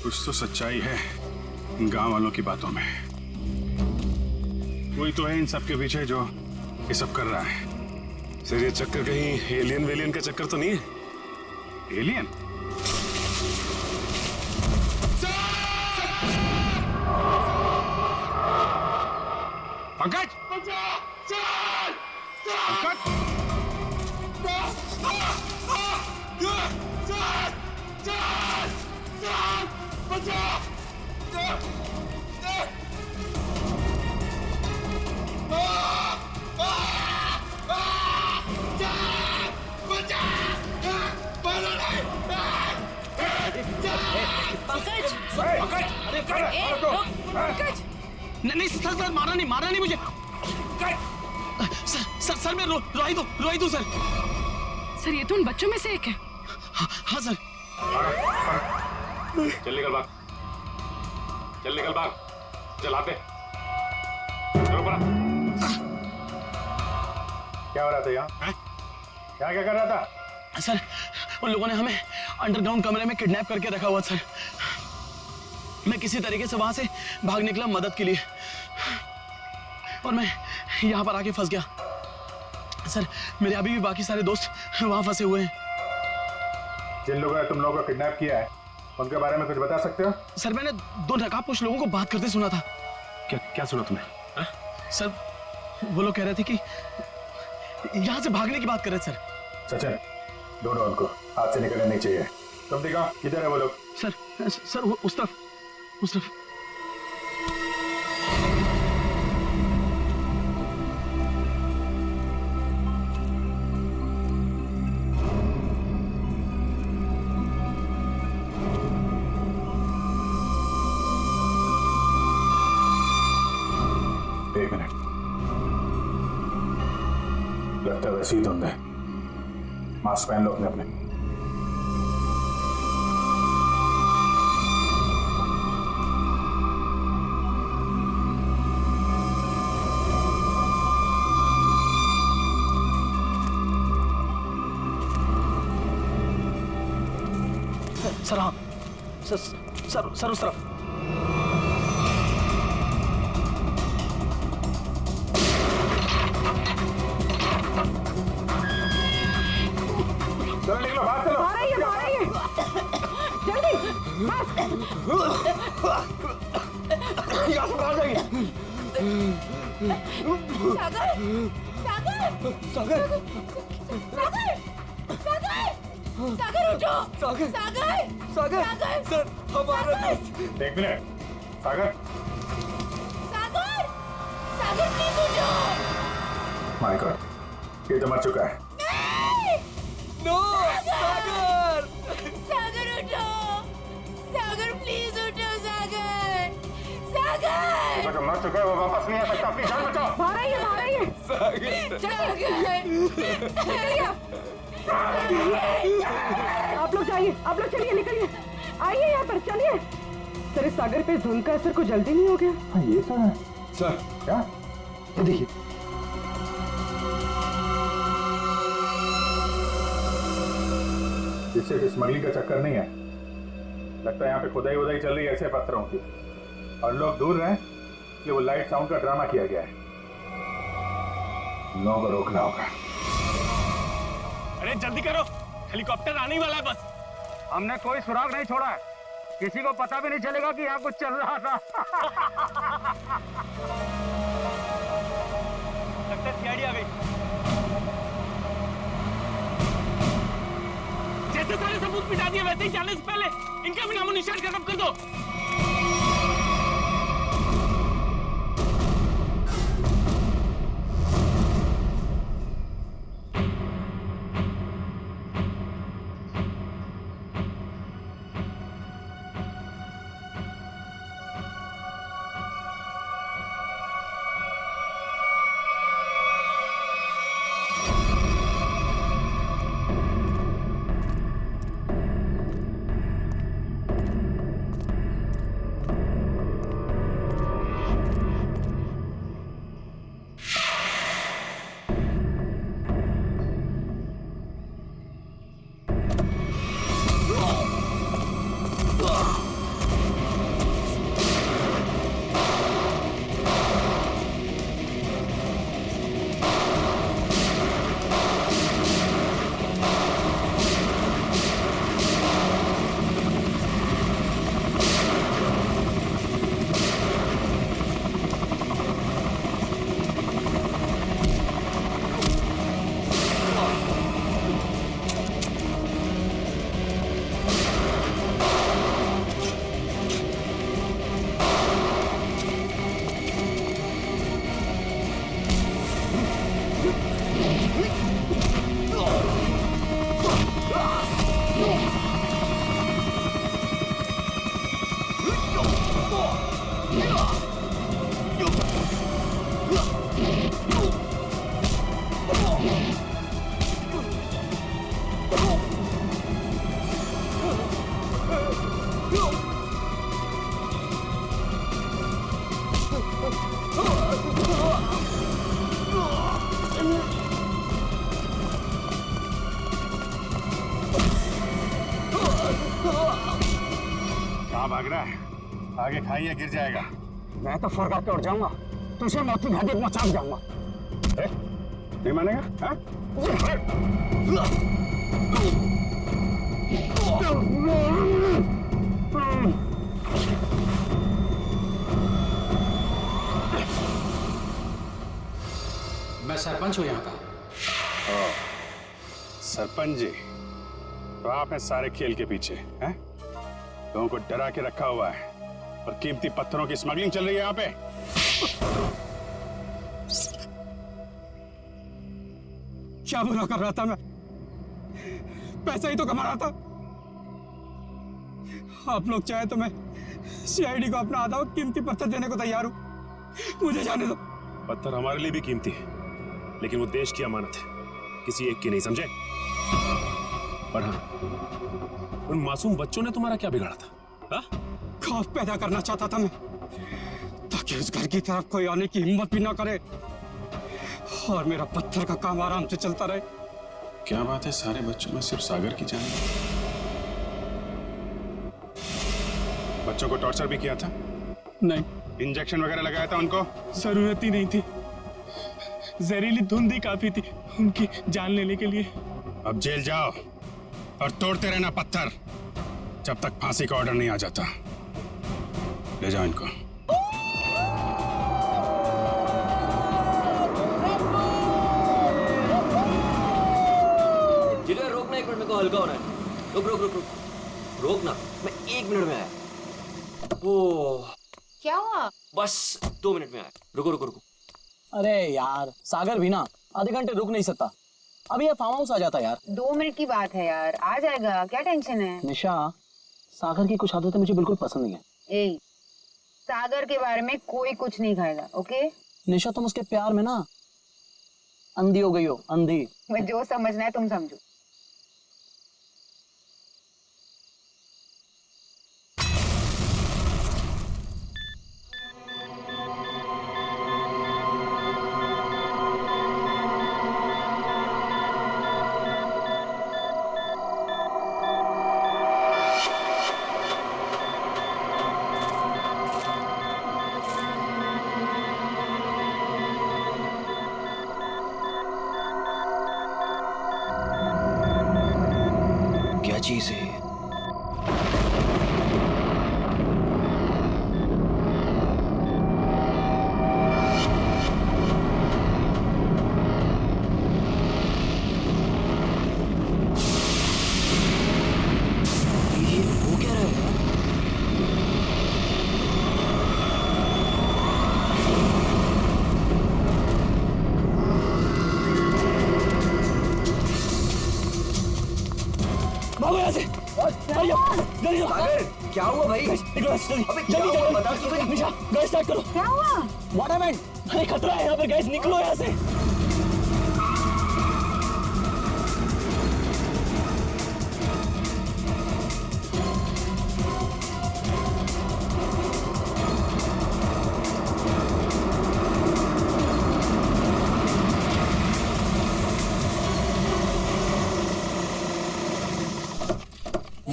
कुछ तो सच्चाई है इन गांव वालों की बातों में। कोई तो है इन सब के पीछे जो ये सब कर रहा है। सर ये चक्कर कहीं एलियन वेलियन का चक्कर तो नहीं है? एलियन? पंकज! नहीं सर, सर मारा नहीं मुझे। सर मैं रोई दो सर। सर ये तो उन बच्चों में से एक है। हाँ सर। चल निकल भाग, चलाते। क्या हो रहा था यहाँ? क्या कर रहा था? सर उन लोगों ने हमें अंडरग्राउंड कमरे में किडनैप करके रखा हुआ सर। मैं किसी तरीके से वहां से भाग निकला मदद के लिए और मैं यहाँ पर आके फंस गया सर। मेरे अभी भी बाकी सारे दोस्त वहां फंसे हुए हैं। जिन लोगों ने तुम लोगों को किडनैप किया है उनके बारे में कुछ बता सकते हो? सर मैंने 2 नकाबपोश लोगों को बात करते सुना था। क्या सुना तुमने? सर वो लोग कह रहे थे कि यहाँ से भागने की बात कर रहे थे सर। सचिन, ढूंढो उनको, हाथ से निकलने नहीं चाहिए। तुम दिखाओ किधर है वो लोग? सर वो उस तरफ। एक मिनट, लगता है वैसे ही धुंध है। मास्क पहन लो अपने अपने। सर हाँ सर उस तरफ। चलो निकलो, बात करो। आ रही है जल्दी यहाँ से बाहर जाइए। सागर उठो। सागर सर हमारा एक मिनट, सागर प्लीज उठो। माय गॉड, ये तो मर चुका है। नो सागर उठो। सागर प्लीज उठो। सागर मर चुका है, वो वापस नहीं आ सकता। अपनी जान बचाओ। बाहर आइए। आप लोग जाइए, आप लोग चलिए, निकलिए, आइए यहाँ पर, चलिए। सर इस सागर पे धुंध का असर कुछ जल्दी नहीं हो गया? हाँ ये तो है सर। क्या? ये देखिए, इससे स्मगलिंग का चक्कर नहीं है। लगता है यहाँ पे खुदाई चल रही है ऐसे पत्थरों की, और लोग दूर रहे कि वो लाइट साउंड का ड्रामा किया गया है। लोगों को रोकना होगा। अरे जल्दी करो, हेलीकॉप्टर आने ही वाला है बस। हमने कोई सुराग नहीं छोड़ा है, किसी को पता भी नहीं चलेगा कि यहाँ कुछ चल रहा था। लगता है सीआईडी आ गई। जैसे सारे सबूत मिटा दिए वैसे ही जाने से पहले इनका भी नामो निशान खत्म कर दो। कहाँ भाग रहा है? आगे खाइए, गिर जाएगा। मैं तो फरका के उड़ जाऊंगा, तुझे मौत की घाटी में पहुंचा जाऊंगा। नहीं मानेगा? हाँ? मैं सरपंच हूँ यहाँ का। सरपंच जी, तो आप हैं सारे खेल के पीछे, हैं? लोगों को डरा के रखा हुआ है और कीमती पत्थरों की स्मगलिंग चल रही है यहाँ पे। क्या बुरा कर रहा था मैं? पैसा ही तो कमा रहा था। आप लोग चाहे तो मैं सीआईडी को अपना आधा कीमती पत्थर देने को तैयार हूं, मुझे जाने दो। पत्थर हमारे लिए भी कीमती है, लेकिन वो देश की अमानत है, किसी एक की नहीं, समझे? पर हाँ, उन मासूम बच्चों ने तुम्हारा क्या बिगाड़ा था? हा? खौफ पैदा करना चाहता था मैं, ताकि उस घर की तरफ कोई आने की हिम्मत भी ना करे और मेरा पत्थर का काम आराम से चलता रहे। क्या बात है, सारे बच्चों में सिर्फ सागर की जान? बच्चों को टॉर्चर भी किया था? नहीं, इंजेक्शन वगैरह लगाया था उनको? जरूरत ही नहीं थी। जहरीली धुंध ही काफी थी उनकी जान लेने के लिए। अब जेल जाओ और तोड़ते रहना पत्थर जब तक फांसी का ऑर्डर नहीं आ जाता। ले जाओ इनको। जिगर रोकना, 1 मिनट में को हल्का होना है। रुक रुक रुक रुक, रोकना, मैं 1 मिनट में आया। ओह, क्या हुआ? बस 2 मिनट में आया। रुको रुको रुको। अरे यार, सागर भी ना आधे घंटे रुक नहीं सकता। अभी ये फार्म हाउस आ जाता यार। 2 मिनट की बात है यार, आ जाएगा, क्या टेंशन है? निशा, सागर की कुछ आदतें मुझे बिल्कुल पसंद नहीं है। ए, सागर के बारे में कोई कुछ नहीं खाएगा, ओके? निशा, तुम उसके प्यार में ना अंधी हो गई हो, अंधी। मैं जो समझना है तुम समझो। क्या चीज है? ये हो क्या रहा है? भागो यहाँ से। जल्दी जाओ। सागर, क्या हुआ भाई? निकलो, जल्दी अबे क्या हुआ? बता तो सही। निशा, गैस स्टार्ट करो। क्या हुआ? What happened? अरे खतरा है यहाँ पे, गैस, निकलो यहाँ से।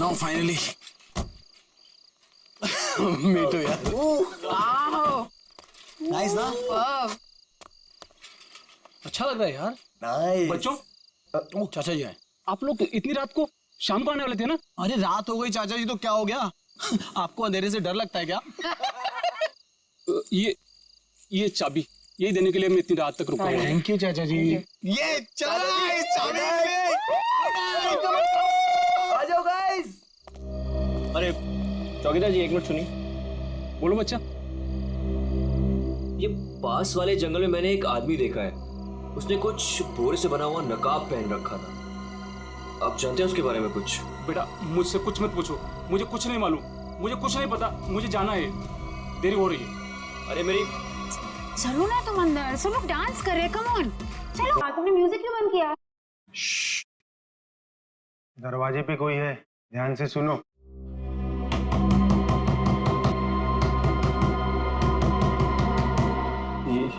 Now finally. Me too यार। नाइस ना? अच्छा लग रहा है यार। नाइस। बच्चों, चाचा जी आए। आप लोग इतनी रात को शाम को आने वाले थे ना? अरे रात हो गई चाचा जी तो क्या हो गया? आपको अंधेरे से डर लगता है क्या? ये चाबी यही देने के लिए मैं इतनी रात तक रुका हूँ। थैंक यू चाचा जी। ये चला इस चाबी आ जाओ गाइस। अरे चौकीदार जी, 1 मिनट सुनिए। बोलो बच्चा। ये पास वाले जंगल में मैंने एक आदमी देखा है। उसने कुछ बोरे से बना हुआ नकाब पहन रखा था। आप जानते हैं उसके बारे में कुछ? बेटा, मुझसे कुछ मत पूछो, मुझे कुछ नहीं मालूम, मुझे कुछ नहीं पता, मुझे जाना है। देरी हो रही है। अरे मेरी चलो ना तुम अंदर, सब लोग डांस कर रहे हैं, कम ऑन चलो। तुमने म्यूजिक क्यों बंद किया? दरवाजे पे कोई है, ध्यान से सुनो।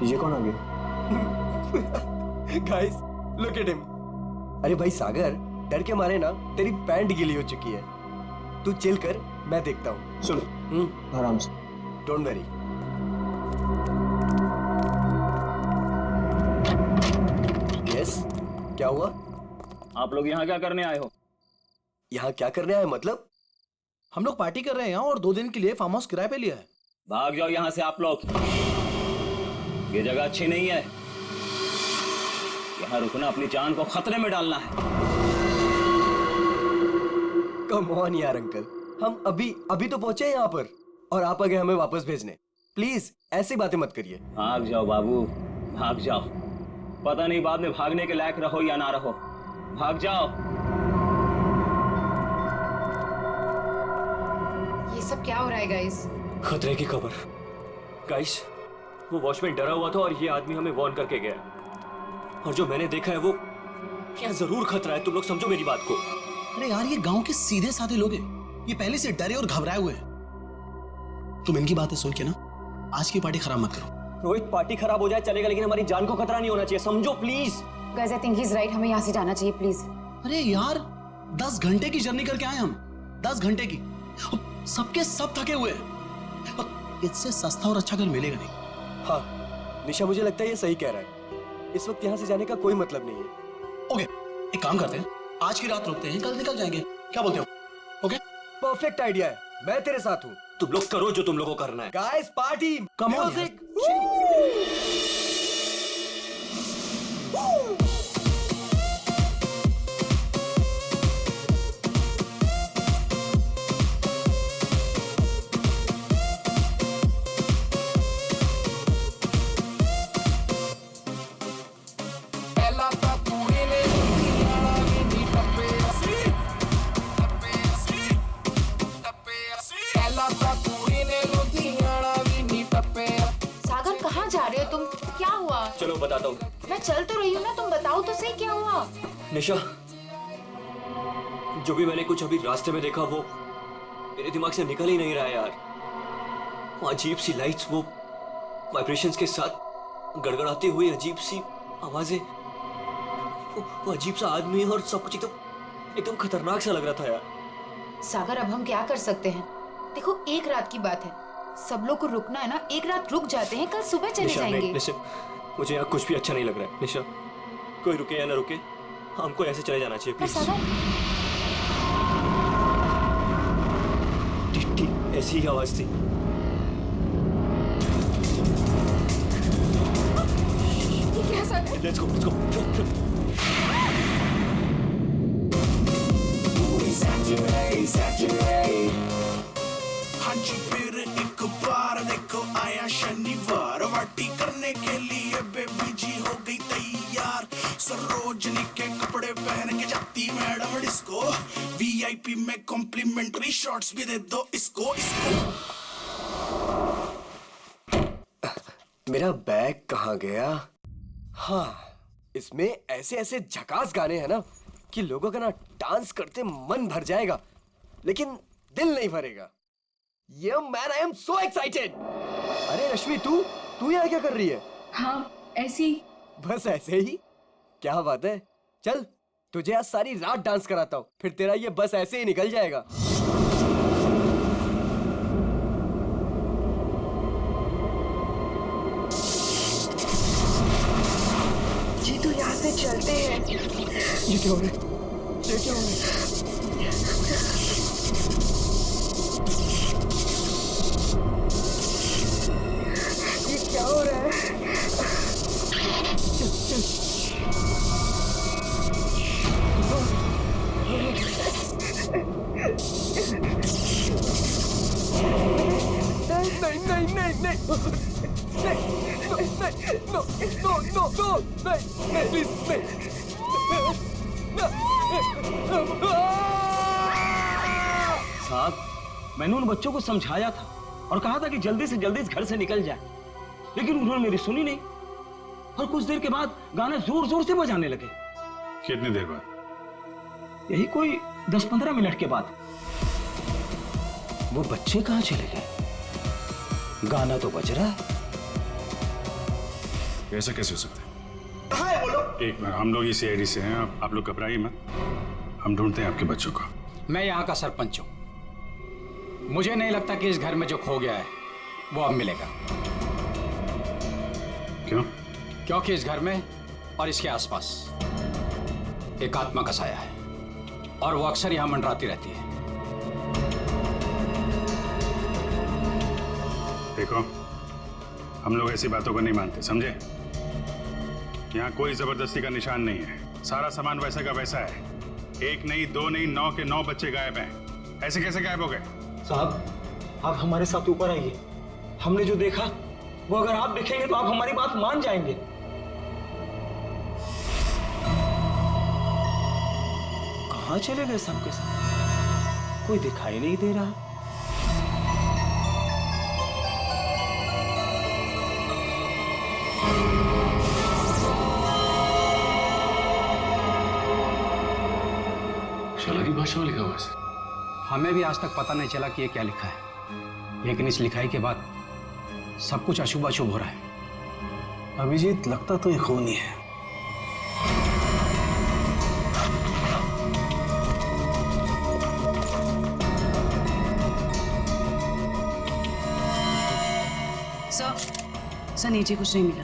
ये कौन आ गया? Guys look at him. अरे भाई सागर, डर के मारे ना तेरी पैंट गीली हो चुकी है। तू चिल कर, मैं देखता हूँ। सुनो आराम से। Don't worry. यस, क्या हुआ? आप लोग यहाँ क्या करने आए हो? यहाँ क्या करने आए मतलब? हम लोग पार्टी कर रहे हैं यहाँ और 2 दिन के लिए फार्म हाउस किराए पे लिया है। भाग जाओ यहाँ से आप लोग, ये जगह अच्छी नहीं है। यहाँ रुकना अपनी जान को खतरे में डालना है। कम ऑन यार अंकल, हम अभी तो पहुंचे हैं यहाँ पर और आप आ गए हमें वापस भेजने। प्लीज ऐसी बातें मत करिए। भाग जाओ बाबू, भाग जाओ। पता नहीं बाद में भागने के लायक रहो या ना रहो। भाग जाओ। ये सब क्या हो रहा है गाइस? खतरे की खबर। गाइस, वो वॉचमैन डरा हुआ था और ये आदमी हमें वार्न करके गया। और जो मैंने देखा है वो क्या जरूर खतरा है। तुम लोग समझो मेरी बात को। अरे यार, ये गांव के सीधे साधे लोग हैं, ये पहले से डरे और घबराए हुए हैं। तुम इनकी बातें सुन के ना आज की पार्टी खराब मत करो। रोहित, पार्टी खराब हो जाए चलेगा, लेकिन हमारी जान को खतरा नहीं होना चाहिए, समझो please. Guys I think he is right, हमें यहाँ से जाना चाहिए प्लीज। अरे यार, 10 घंटे की जर्नी करके आए हम, 10 घंटे की। सबके सब थके हुए हैं और इससे सस्ता और अच्छा घर मिलेगा नहीं। हाँ निशा, मुझे लगता है ये सही कह रहा है। इस वक्त यहाँ से जाने का कोई मतलब नहीं है। ओके, एक काम करते हैं, आज की रात रुकते हैं, कल निकल जाएंगे। क्या बोलते हो? ओके, परफेक्ट आइडिया है, मैं तेरे साथ हूँ। तुम लोग करो जो तुम लोगों को करना है। Guys party, Come on, music. Sagar कहाँ जा रहे हो तुम? क्या हुआ? चलो बताता हूँ। मैं चल तो रही हूँ ना, तुम बताओ तो सही क्या हुआ? निशा, जो भी मैंने कुछ अभी रास्ते में देखा वो मेरे दिमाग से निकल ही नहीं रहा है यार। वो अजीब सी लाइट्स, वो वाइब्रेशंस के साथ गड़गड़ाती हुई अजीब सी आवाजें, वो अजीब सा आदमी और सब कुछ एकदम खतरनाक सा लग रहा था यार। सागर, अब हम क्या कर सकते हैं? देखो, एक रात की बात है, सब लोग को रुकना है ना, एक रात रुक जाते हैं, कल सुबह चले निशा, जाएंगे। निशा, मुझे यहाँ कुछ भी अच्छा नहीं लग रहा है। निशा, कोई रुके या ना रुके, हमको ऐसे चले जाना चाहिए पर प्लीज। सागर, टिक टिक ऐसी ही आवाज थी। ये क्या सागर? Let's go. हांजी, फिर एक बार देखो आया शनिवार, पार्टी करने के लिए बेबी जी हो गई तैयार। सरोजनी के कपड़े पहन के जाती मैडम डिस्को, वीआईपी में कॉम्प्लीमेंट्री शॉट्स भी दे दो इसको। मेरा बैग कहाँ गया? हाँ, इसमें ऐसे ऐसे झकास गाने हैं ना कि लोगों का ना डांस करते मन भर जाएगा, लेकिन दिल नहीं भरेगा। ये man, I am so excited. अरे रश्मि, तू यहाँ क्या कर रही है? हाँ ऐसी ही। बस ऐसे ही? क्या बात है, चल तुझे आज सारी रात डांस कराता हूँ, फिर तेरा ये बस ऐसे ही निकल जाएगा। जी तो यहाँ से चलते हैं। ये क्या हो रहा है? ये क्या हो रहा है? ये क्या हो रहा है? नहीं, प्लीज नहीं। साहब, मैंने उन बच्चों को समझाया था और कहा था कि जल्दी से जल्दी इस घर से निकल जाए, लेकिन उन्होंने मेरी सुनी नहीं और कुछ देर के बाद गाना जोर जोर से बजाने लगे। कितनी देर बाद? यही कोई 10-15 मिनट के बाद। वो बच्चे कहाँ चले गए? गाना तो बज रहा है। ऐसा कैसे हो सकता है? एक बार, हम लोग इसी एरिया से हैं, आप लोग घबराइए मत, हम ढूंढते हैं आपके बच्चों को। मैं यहाँ का सरपंच हूँ। मुझे नहीं लगता कि इस घर में जो खो गया है वो अब मिलेगा। क्यों? क्योंकि इस घर में और इसके आसपास एक आत्मा का साया है और वो अक्सर यहाँ मंडराती रहती है। देखो, हम लोग ऐसी बातों को नहीं मानते, समझे? यहाँ कोई जबरदस्ती का निशान नहीं है, सारा सामान वैसा का वैसा है। 1 नहीं, 2 नहीं, 9 के 9 बच्चे गायब हैं। ऐसे कैसे गायब हो गए? साहब, आप हमारे साथ ऊपर आइए। हमने जो देखा वो अगर आप देखेंगे तो आप हमारी बात मान जाएंगे। कहाँ चले गए सबके सब? कोई दिखाई नहीं दे रहा। शाला की भाषा में लिखा हुआ है। हमें भी आज तक पता नहीं चला कि ये क्या लिखा है, लेकिन इस लिखाई के बाद सब कुछ अशुभ अशुभ हो रहा है। अभिजीत, लगता तो ये खूनी है। सर नीचे कुछ नहीं मिला।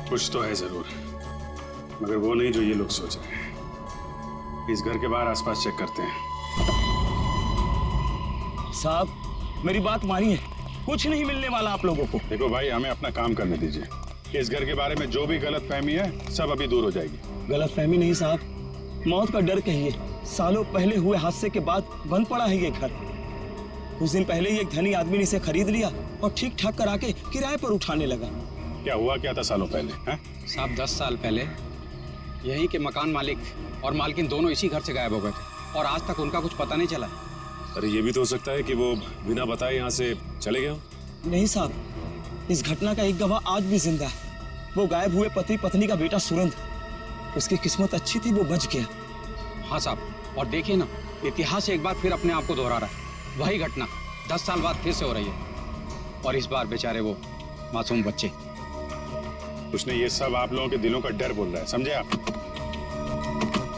कुछ तो है जरूर, मगर वो नहीं जो ये लोग सोच रहे हैं। इस घर के बाहर आसपास चेक करते हैं। साहब, मेरी बात मानिए, कुछ नहीं मिलने वाला आप लोगों को। देखो भाई, हमें अपना काम करने दीजिए। इस घर के बारे में जो भी गलत फहमी है सब अभी दूर हो जाएगी। गलत फहमी नहीं साहब, मौत का डर कहिए। सालों पहले हुए हादसे के बाद बंद पड़ा है ये घर। कुछ दिन पहले ही एक धनी आदमी ने इसे खरीद लिया और ठीक ठाक करा के किराए पर उठाने लगा। क्या हुआ क्या था सालों पहले? साहब, 10 साल पहले यही के मकान मालिक और मालकिन दोनों इसी घर से गायब हो गए थे और आज तक उनका कुछ पता नहीं चला। अरे ये भी तो हो सकता है कि वो बिना बताए यहाँ से चले गए। नहीं साहब, इस घटना का एक गवाह आज भी जिंदा है। वो गायब हुए पति पत्नी का बेटा सुरेंद्र। उसकी किस्मत अच्छी थी, वो बच गया। हाँ साहब, और देखिए ना, इतिहास एक बार फिर अपने आप को दोहरा रहा है। वही घटना 10 साल बाद फिर से हो रही है और इस बार बेचारे वो मासूम बच्चे। उसने ये सब आप लोगों के दिलों का डर बोल रहा है, समझे आप?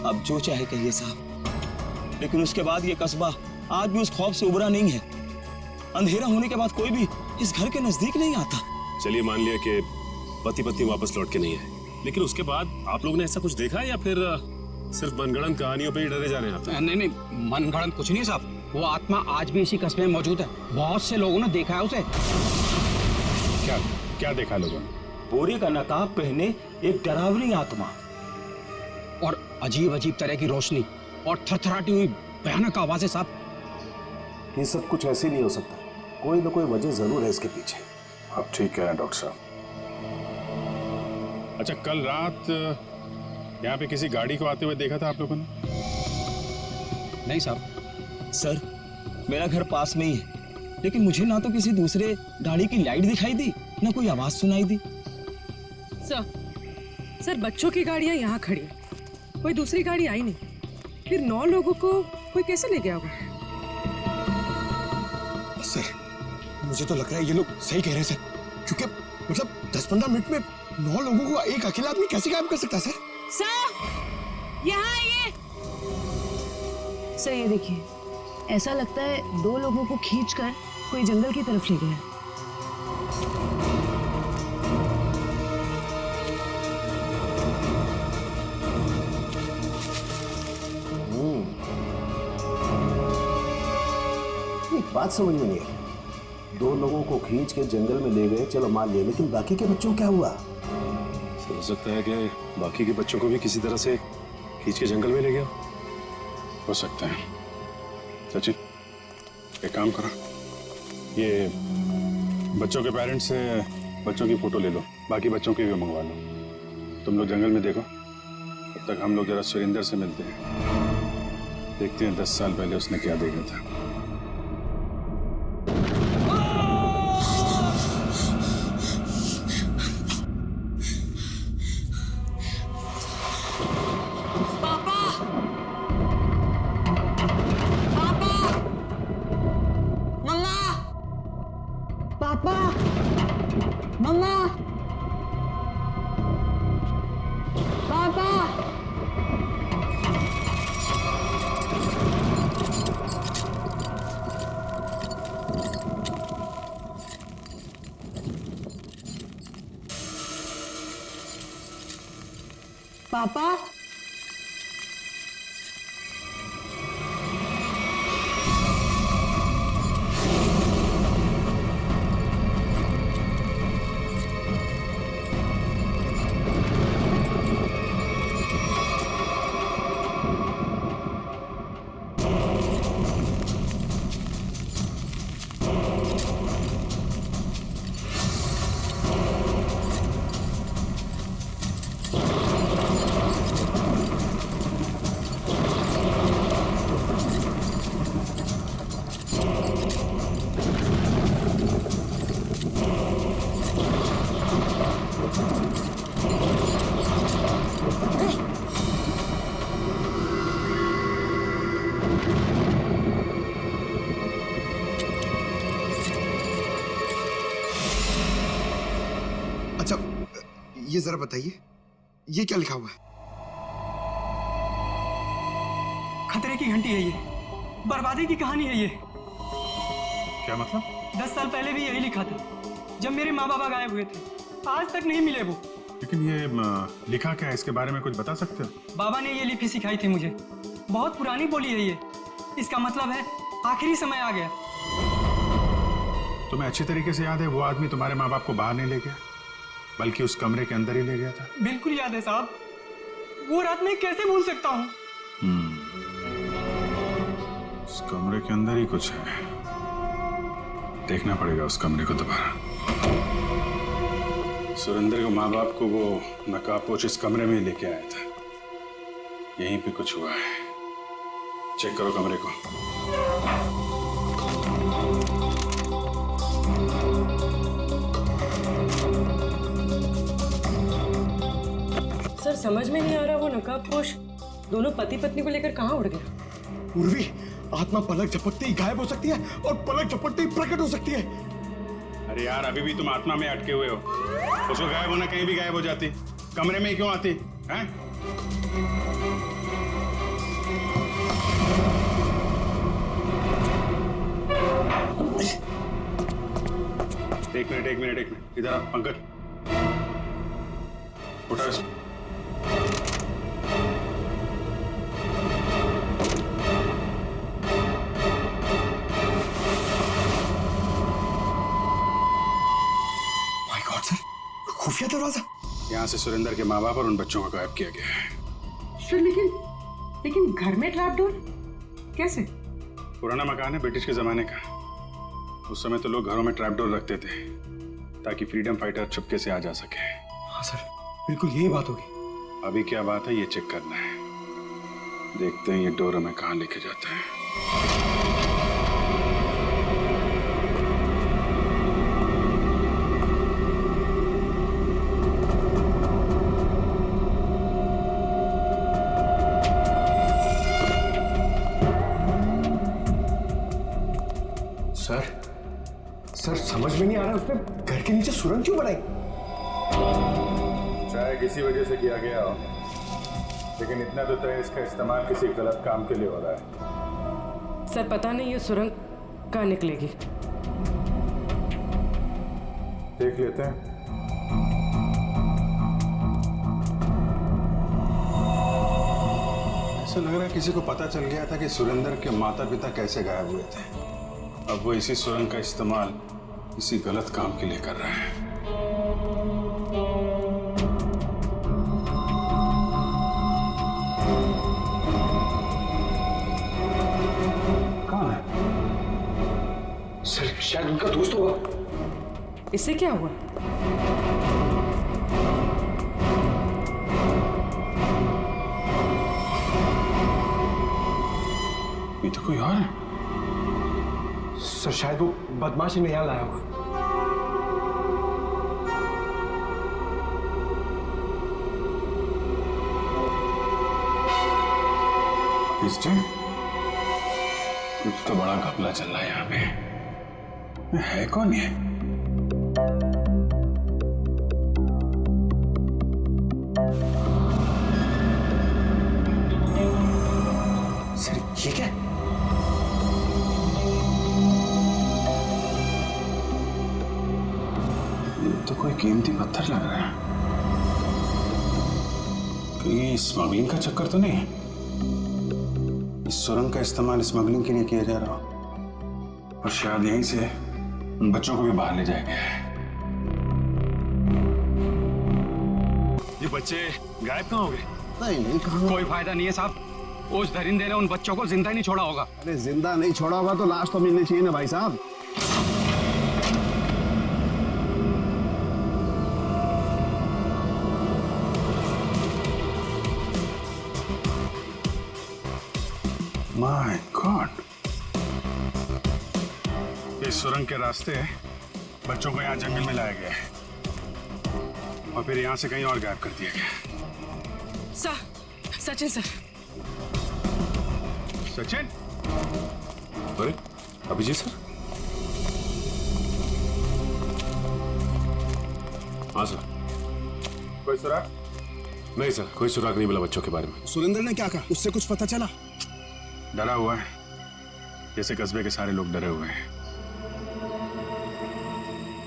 अब जो चाहे कहिए साहब, लेकिन उसके बाद ये कस्बा आज भी उस खौफ से उबरा नहीं है। अंधेरा होने के बाद कोई भी इस घर के नजदीक नहीं आता। चलिए मान लिया कि पति पत्नी वापस लौट के नहीं है, लेकिन उसके बाद आप लोगों ने ऐसा कुछ देखा है या फिर सिर्फ मनगढ़ंत कहानियों पे ही डरे जा रहे हैं आप? नहीं, मनगढ़ंत कुछ नहीं साहब। वो आत्मा आज भी इसी कस्बे में मौजूद है। बहुत से लोगों ने देखा है उसे। क्या देखा लोगों ने? बोरी का नकाब पहने एक डरावनी आत्मा और अजीब अजीब तरह की रोशनी और थरथराती हुई भयानक आवाजें। साहब, ये सब कुछ ऐसे नहीं हो सकता। कोई ना कोई वजह जरूर है इसके पीछे। आप ठीक कह रहे हैं डॉक्टर साहब। अच्छा, कल रात यहाँ पे किसी गाड़ी को आते हुए देखा था आप लोगों ने? नहीं साहब। सर, मेरा घर पास में ही है, लेकिन मुझे ना तो किसी दूसरे गाड़ी की लाइट दिखाई दी, ना कोई आवाज सुनाई दी। सर, बच्चों की गाड़ियां यहाँ खड़ी, कोई दूसरी गाड़ी आई नहीं। फिर 9 लोगों को कोई कैसे ले गया होगा? सर, मुझे तो लग रहा है ये लोग सही कह रहे हैं सर, क्योंकि मतलब 10-15 मिनट में 9 लोगों को एक अकेला आदमी कैसे गायब कर सकता है सर? यहाँ आइए। सर ये देखिए, ऐसा लगता है 2 लोगों को खींचकर कोई जंगल की तरफ ले गया। एक बात समझ में नहीं आई। 2 लोगों को खींच के जंगल में ले गए, चलो मान लिया, लेकिन बाकी के बच्चों क्या हुआ? हो सकता है कि बाकी के बच्चों को भी किसी तरह से खींच के जंगल में ले गया। हो सकता है। सचिन, एक काम करो, ये बच्चों के पेरेंट्स से बच्चों की फोटो ले लो, बाकी बच्चों की भी मंगवा लो। तुम लोग जंगल में देखो, तब तक हम लोग जरा सुरेंद्र से मिलते हैं, देखते हैं 10 साल पहले उसने क्या देखा था। पापा, मम्मा, पापा। पापा, अच्छा, ये जरा बताइए, ये क्या लिखा हुआ है? खतरे की घंटी है ये, बर्बादी की कहानी है ये। क्या मतलब? 10 साल पहले भी यही लिखा था, जब मेरे माँ बाबा गायब हुए थे। आज तक नहीं मिले वो। लेकिन ये लिखा क्या है, इसके बारे में कुछ बता सकते हो? बाबा ने ये लिपि सिखाई थी मुझे, बहुत पुरानी बोली है ये। इसका मतलब है आखिरी समय आ गया। तुम्हें अच्छी तरीके से याद है वो आदमी तुम्हारे माँ बाप को बाहर नहीं ले गया, बल्कि उस कमरे के अंदर ही ले गया था? बिल्कुल याद है साहब, वो रात मैं कैसे भूल सकता हूँ। उस कमरे के अंदर ही कुछ है, देखना पड़ेगा उस कमरे को दोबारा। सुरेंद्र के माँ बाप को वो नकाबपोश इस कमरे में ही लेके आया था, यहीं पे कुछ हुआ है। चेक करो कमरे को। सर समझ में नहीं आ रहा, वो नकाबपोश दोनों पति पत्नी को लेकर कहाँ उड़ गया? उर्वी, आत्मा पलक झपकते ही गायब हो सकती है और पलक झपकते ही प्रकट हो सकती है। अरे यार, अभी भी तुम आत्मा में अटके हुए हो। उसको गायब होना कहीं भी गायब हो जाती, कमरे में ही क्यों आती हैं? एक मिनट, इधर आ पंकज, उठा इसको। खुफिया दरवाजा। यहाँ से सुरेंद्र के माँ बाप और उन बच्चों को गायब किया गया है। सर लेकिन घर में ट्रैप डोर कैसे? पुराना मकान है, ब्रिटिश के जमाने का। उस समय तो लोग घरों में ट्रैप डोर रखते थे ताकि फ्रीडम फाइटर चुपके से आ जा सके। हाँ सर, बिल्कुल यही बात होगी। अभी क्या बात है ये चेक करना है, देखते हैं ये डोर हमें कहाँ लेके जाता है। सर समझ में नहीं आ रहा, उसने घर के नीचे सुरंग क्यों बनाई? शायद इसी वजह से किया गया हो, लेकिन इतना तो तय इसका इस्तेमाल किसी गलत काम के लिए हो रहा है। सर पता नहीं ये सुरंग कहाँ निकलेगी। देख लेते हैं। ऐसा लग रहा है किसी को पता चल गया था कि सुरेंद्र के माता पिता कैसे गायब हुए थे। अब वो इसी सुरंग का इस्तेमाल किसी गलत काम के लिए कर रहा है। कौन है? सर शायद उनका दोस्त होगा। इससे क्या हुआ? ये तो कोई और है। सर शायद वो बदमाश इन्हें यहाँ लाया होगा। कुछ तो बड़ा घपला चल रहा है यहाँ पे। है कौन ये? कोई कीमती पत्थर लग रहा है। कहीं स्मगलिंग का चक्कर तो नहीं? इस सुरंग का इस्तेमाल स्मगलिंग के लिए किया जा रहा हो और शायद यहीं से उन बच्चों को भी बाहर ले जाएंगे। ये बच्चे गायब कहाँ हो गए? नहीं कहाँ? कोई फायदा नहीं है साहब, उस दरिंदे ने उन बच्चों को जिंदा ही नहीं छोड़ा होगा। अरे जिंदा नहीं छोड़ा होगा तो लाश तो मिलनी चाहिए ना भाई साहब। माय गॉड, इस सुरंग के रास्ते बच्चों को यहाँ जंगल में लाया गया है और फिर यहाँ से कहीं और गायब कर दिया गया। Sir, Sachin sir. सचिन? अरे अभिजीत सर। हाँ सर। कोई सुराग? नहीं सर, कोई सुराग नहीं मिला बच्चों के बारे में। सुरेंद्र ने क्या कहा? उससे कुछ पता चला? डरा हुआ है, जैसे कस्बे के सारे लोग डरे हुए हैं।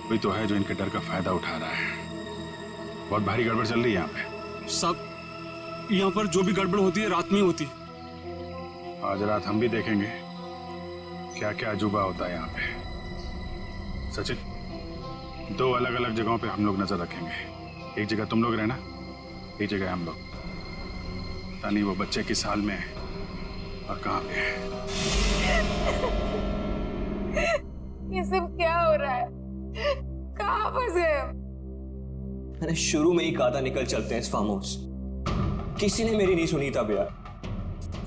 कोई तो है जो इनके डर का फायदा उठा रहा है। बहुत भारी गड़बड़ चल रही है यहाँ पे। सब यहाँ पर जो भी गड़बड़ होती है रात में ही होती है। आज रात हम भी देखेंगे क्या क्या अजूबा होता है यहाँ पे। सचिन, 2 अलग अलग जगहों पे हम लोग नजर रखेंगे। एक जगह तुम लोग रहना, एक जगह हम लोग। पता नहीं वो बच्चे किस हाल में है और कहाँ पे है। ये सब क्या हो रहा है? कहाँ फंस गए? मैंने शुरू में ही कहा था निकल चलते हैं इस फार्म हाउस। किसी ने मेरी नहीं सुनी तब यार।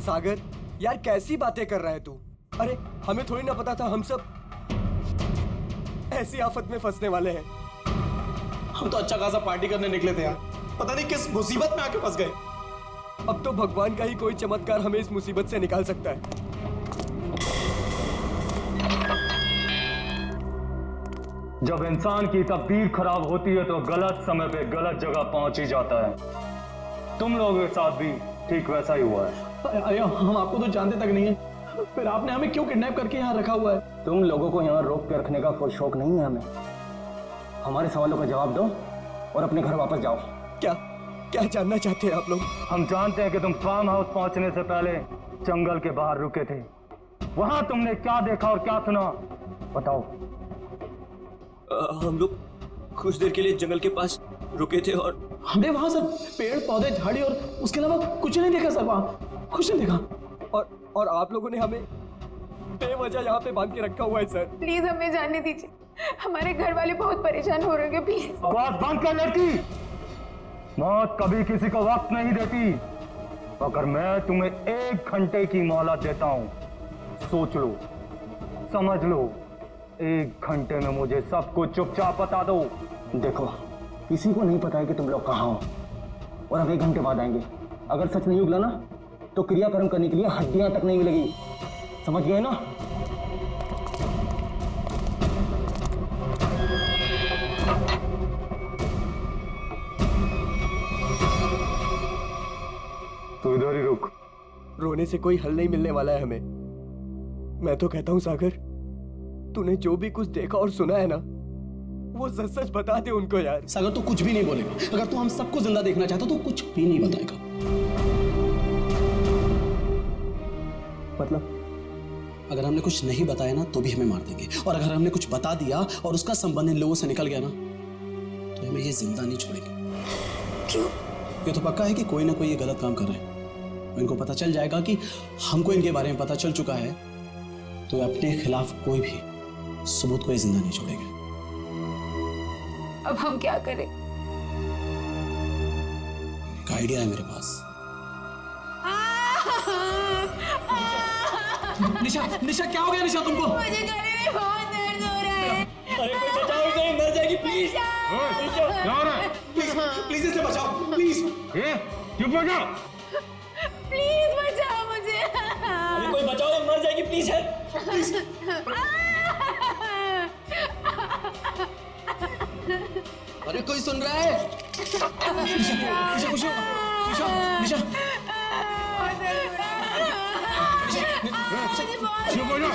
सागर यार कैसी बातें कर रहा है तू? अरे हमें थोड़ी ना पता था हम सब ऐसी आफत में फंसने वाले हैं। हम तो अच्छा खासा पार्टी करने निकले थे यार, पता नहीं किस मुसीबत में आके फंस गए। अब तो भगवान का ही कोई चमत्कार हमें इस मुसीबत से निकाल सकता है। जब इंसान की तकदीर खराब होती है तो गलत समय पे गलत जगह पहुंच ही जाता है। तुम लोगों के साथ भी ठीक वैसा ही हुआ है। अरे हम आपको तो जानते तक नहीं है, फिर आपने हमें क्यों किडनैप करके यहाँ रखा हुआ है? तुम लोगों को यहाँ रोक के रखने का कोई शौक नहीं है हमें। हमारे सवालों का जवाब दो और अपने घर वापस जाओ। क्या क्या जानना चाहते हैं आप लोग? हम जानते हैं कि तुम फार्म हाउस पहुंचने से पहले जंगल के बाहर रुके थे। वहां तुमने क्या देखा और क्या सुना, बताओ। हम लोग कुछ देर के लिए जंगल के पास रुके थे और हमने वहां सर पेड़ पौधे झाड़ी और उसके अलावा कुछ नहीं देखा सर। वहां कुछ नहीं देखा। और आप लोगों ने हमें बेवजह यहाँ पे बांध के रखा हुआ है सर। प्लीज हमें जाने दीजिए, हमारे घर वाले बहुत परेशान हो रहे हैं। प्लीज आवाज बंद कर लड़की। मौत कभी किसी को वक्त नहीं देती। अगर मैं तुम्हें 1 घंटे की मोहलत देता हूं, सोच लो, समझ लो। 1 घंटे में मुझे सब कुछ चुपचाप बता दो। देखो, किसी को नहीं पता है कि तुम लोग कहाँ हो और अब 1 घंटे बाद आएंगे। अगर सच नहीं उगला ना तो क्रियाकर्म करने के लिए हड्डियां तक नहीं मिलेगी। समझ गए ना? तो इधर ही रुक। रोने से कोई हल नहीं मिलने वाला है हमें। मैं तो कहता हूँ सागर, तूने जो भी कुछ देखा और सुना है ना, वो सच सच बता दे उनको यार। सागर तू कुछ भी नहीं बोलेगा। अगर तू हम सबको जिंदा देखना चाहता तो कुछ भी नहीं बताएगा। मतलब अगर हमने कुछ नहीं बताया ना तो भी हमें मार देंगे, और अगर हमने कुछ बता दिया और उसका संबंध इन लोगों से निकल गया ना तो हमें ये जिंदा नहीं छोड़ेंगे। क्यों? ये तो पक्का है कि कोई ना कोई ये गलत काम कर रहे हैं। इनको पता चल जाएगा कि हमको इनके बारे में पता चल चुका है, तो अपने खिलाफ कोई भी सबूत को जिंदा नहीं छोड़ेंगे। अब हम क्या करें? एक आइडिया है मेरे पास। निशा, निशा क्या हो गया निशा तुमको? मुझे गले में बहुत दर्द हो रहा है। अरे कोई बचाओ इसे, मर जाएगी प्लीज। क्या हो रहा है? प्लीज इसे बचाओ, प्लीज। चुप हो जाओ। प्लीज बचाओ मुझे। अरे कोई बचाओ, ये मर जाएगी प्लीज। अरे कोई सुन रहा है? निशा, निशा, निशा, चुप हो जाओ,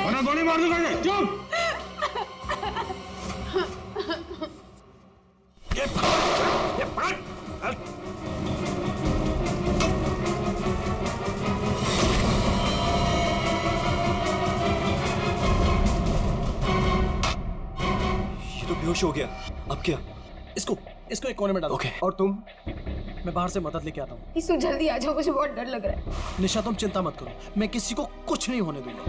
वरना गोली मार दूंगा। चुप। बेहोश हो गया। अब क्या? इसको एक कोने में डालो। ओके। और तुम? मैं बाहर से मदद लेके आता हूँ। इसु जल्दी आ जाओ, मुझे बहुत डर लग रहा है। निशा तुम चिंता मत करो, मैं किसी को कुछ नहीं होने दूंगा।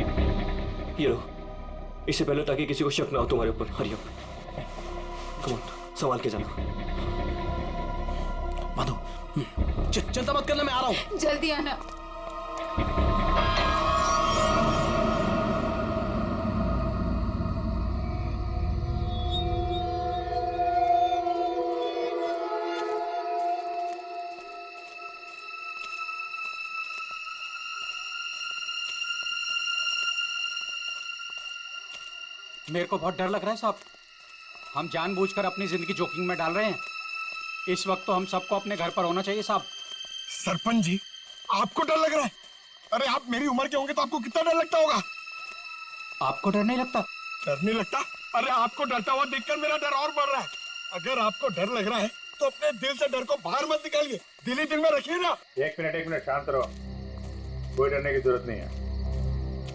ये लो, इससे पहले ताकि किसी को शक ना हो तुम्हारे ऊपर। हरी अप, कम ऑन, संभाल के जाना। माधो, चिंता मत करना, मैं आ रहा हूँ। जल्दी आना। मेरे को बहुत डर लग रहा है साहब। हम जानबूझकर अपनी जिंदगी जोखिम में डाल रहे हैं। इस वक्त तो हम सबको अपने घर पर होना चाहिए साहब। सरपंच जी, आपको डर लग रहा है? अरे आप मेरी उम्र के होंगे तो आपको कितना डर लगता होगा? आपको डर नहीं लगता? डर नहीं लगता? अरे आपको डरता हुआ देखकर मेरा डर और बढ़ रहा है। अगर आपको डर लग रहा है तो अपने दिल से डर को बाहर मत निकालिए, दिल ही दिल में रखिए ना। एक मिनट शांत रहो। कोई डरने की जरूरत नहीं है।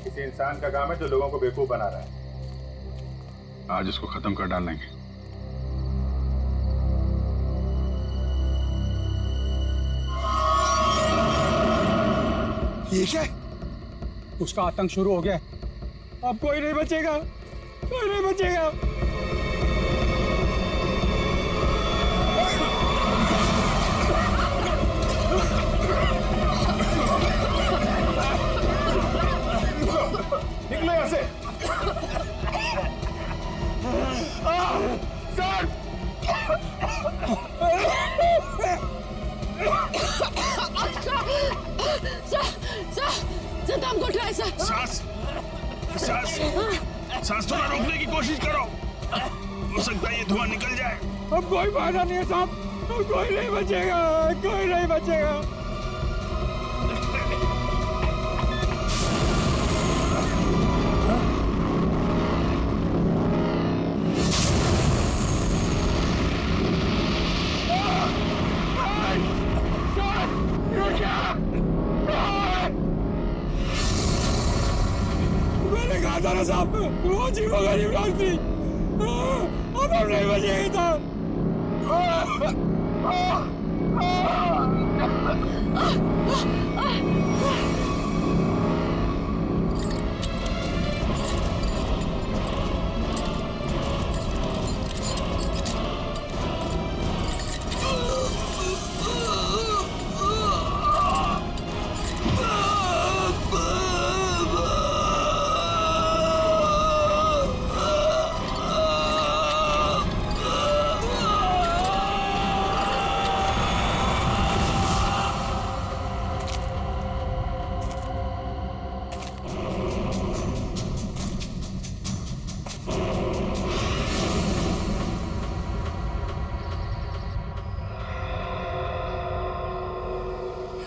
किसी इंसान का काम है जो लोगों को बेवकूफ बना रहा है। आज इसको खत्म कर डालेंगे। ये क्या? उसका आतंक शुरू हो गया। अब कोई नहीं बचेगा, कोई नहीं बचेगा। निकलो यहाँ से। सर! सर दम घुट रहा है सर। सांस थोड़ा रोकने की कोशिश करो। हो सकता है ये धुआं निकल जाए। अब कोई फायदा नहीं है साहब, कोई नहीं बचेगा, कोई नहीं बचेगा। मैंने कहा था ना साहब, वो जीवो गरीब लोग थी। अब हम नहीं बचेंगे साहब।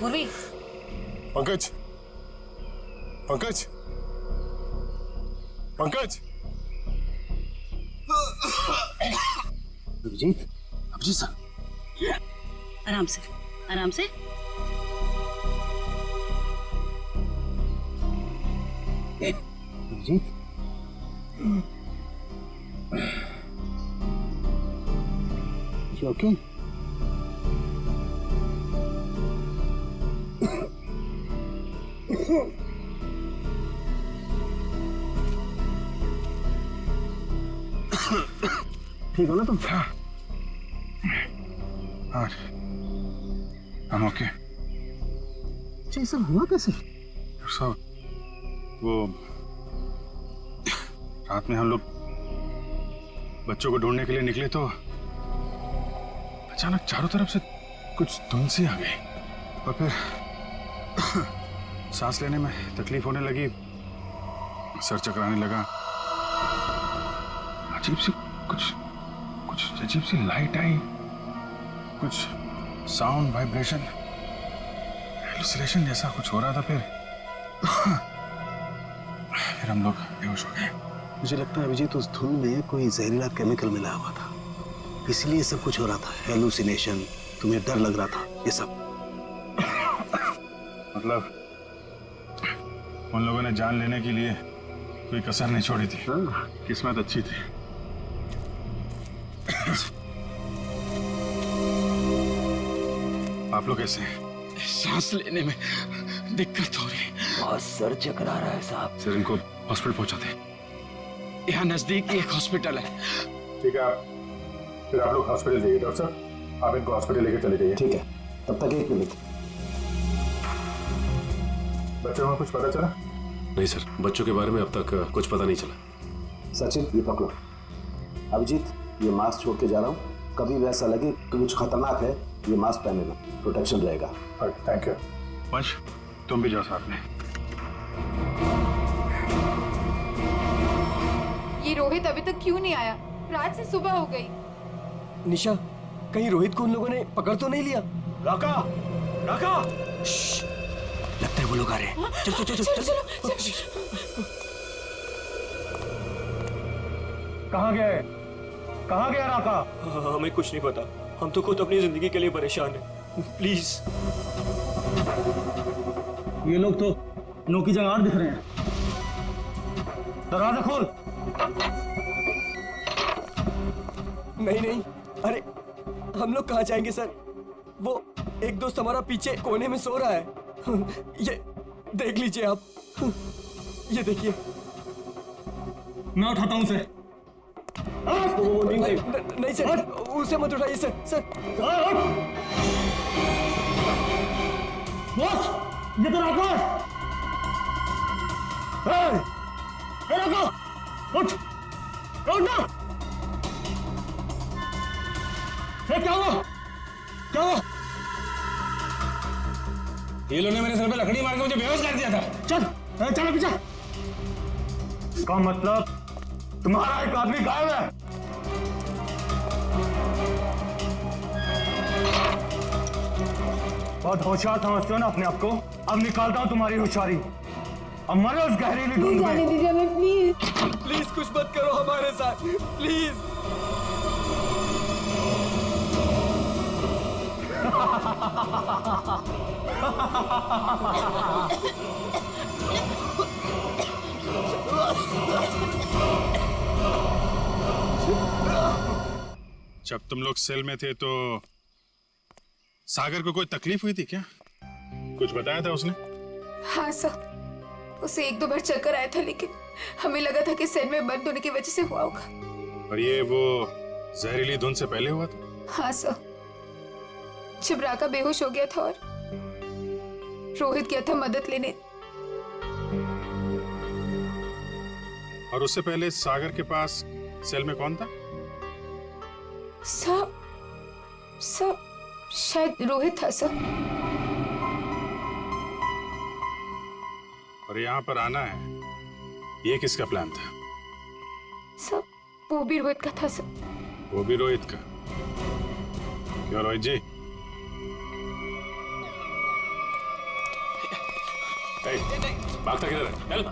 पूर्वी, पंकज, पंकज, पंकज। अभिजीत, अभिजीत सर, आराम से, आराम से। Abhijit, you okay? ठीक हो ना तुम? हाँ, I'm okay. अच्छा, ये सब हुआ कैसे? सब वो रात में हम लोग बच्चों को ढूंढने के लिए निकले तो अचानक चारों तरफ से कुछ धुंध सी आ गई और फिर सांस लेने में तकलीफ होने लगी, सर चकराने लगा, अजीब सी कुछ अजीब सी लाइट आई, कुछ साउंड वाइब्रेशन हेलुसिनेशन जैसा कुछ हो रहा था। फिर हम लोग बेहोश हो गए। मुझे लगता है अभिजीत उस धुंध में कोई जहरीला केमिकल मिला हुआ था, इसलिए सब कुछ हो रहा था। हेलुसिनेशन, तुम्हें डर लग रहा था, ये सब। मतलब उन लोगों ने जान लेने के लिए कोई कसर नहीं छोड़ी थी। किस्मत अच्छी थी। आप लोग कैसे हैं? सांस लेने में दिक्कत हो रही है। बहुत सर चकरा रहा है साहब। सर इनको हॉस्पिटल पहुंचाते हैं। यहाँ नजदीक एक हॉस्पिटल है। ठीक है, फिर आप लोग हॉस्पिटल जाइए। डॉक्टर साहब, आप इनको हॉस्पिटल लेके चले जाइए। ठीक है, तब तक 1 मिनट। बच्चों को कुछ पता चला? नहीं सर, बच्चों के बारे में अब तक कुछ पता नहीं चला। सचिन, ये पकड़ो। अभिजीत, ये मास्क छोड़ के जा रहा हूँ। कभी भी ऐसा लगे कि कुछ खतरनाक है, ये मास्क पहन लेना, प्रोटेक्शन रहेगा। Thank you. वंश, तुम भी जाओ साथ में। ये रोहित अभी तक क्यों नहीं आया? रात से सुबह हो गई। निशा, कहीं रोहित को उन लोगों ने पकड़ तो नहीं लिया? राका, राका! लगता है वो लोग आ रहे हैं। चल चल चल चल। कहाँ गए? कहाँ गया राका? हमें कुछ नहीं पता। हम तो खुद अपनी जिंदगी के लिए परेशान हैं। प्लीज। ये लोग तो नौकी जंगार दिख रहे हैं। दरवाजा खोल। नहीं नहीं, अरे हम लोग कहाँ जाएंगे सर? वो एक दोस्त हमारा पीछे कोने में सो रहा है। ये देख लीजिए आप। ये देखिए। मैं उठाता हूँ उसे। नहीं सर, उसे मत उठाइए सर। सर बॉस, ये तो राका है। राका, उठ ना। क्या हुआ? क्या हुआ? ये लोगों ने मेरे सर पे लकड़ी मार के मुझे बेहोश कर दिया था। चल चलो पीछे। का मतलब तुम्हारा एक आदमी गायब है। बहुत होशियार समझते हो ना अपने आप को। अब निकालता हूं तुम्हारी होशियारी। अब मरो उस गहरीली धुंध में। दीजिए हमें प्लीज। प्लीज कुछ मत करो हमारे साथ, प्लीज। जब तुम लोग सेल में थे तो सागर को कोई तकलीफ हुई थी क्या? कुछ बताया था उसने? हाँ सर, उसे 1-2 बार चक्कर आया था, लेकिन हमें लगा था कि सेल में बंद होने की वजह से हुआ होगा। और ये वो जहरीली धुंध से पहले हुआ था? हाँ सर, जब राका बेहोश हो गया था और रोहित गया था मदद लेने। और उससे पहले सागर के पास सेल में कौन था? सर शायद रोहित था सर। और यहाँ पर आना है, ये किसका प्लान था? सर वो भी रोहित का था सर। वो भी रोहित का? क्यों रोहित जी? भागता किधर है? चल।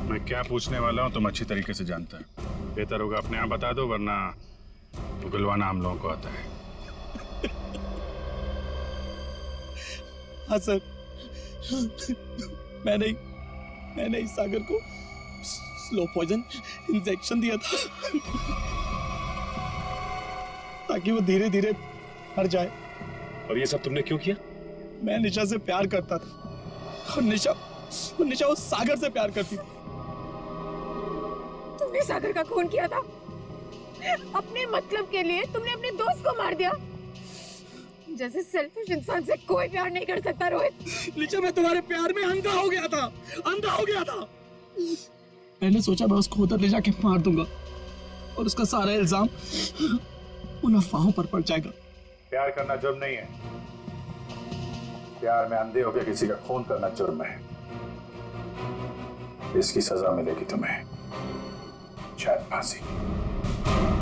मैं क्या पूछने वाला हूँ तुम अच्छी तरीके से जानता है। बेहतर होगा अपने आप बता दो, वरना उगलवाना हम लोगों को आता है। हाँ सर, मैंने इस सागर को स्लो पॉइजन इंजेक्शन दिया था ताकि वो धीरे धीरे मर जाए। और ये सब तुमने क्यों किया? मैं निशा से प्यार करता था और निशा उस सागर से प्यार करती थी। तुमने सागर का खून किया था अपने मतलब के लिए। तुमने अपने दोस्त को मार दिया। जैसे सेल्फिश इंसान से कोई प्यार नहीं कर सकता रोहित। निशा, मैं तुम्हारे प्यार में अंधा हो गया था। मैंने सोचा मैं उसको उधर ले जाके मार दूंगा और उसका सारा इल्जाम उन अफवाहों पर पड़ जाएगा। प्यार करना जुर्म नहीं है। प्यार में अंधे होकर किसी का खून करना जुर्म है। इसकी सजा मिलेगी तुम्हें, शायद फांसी।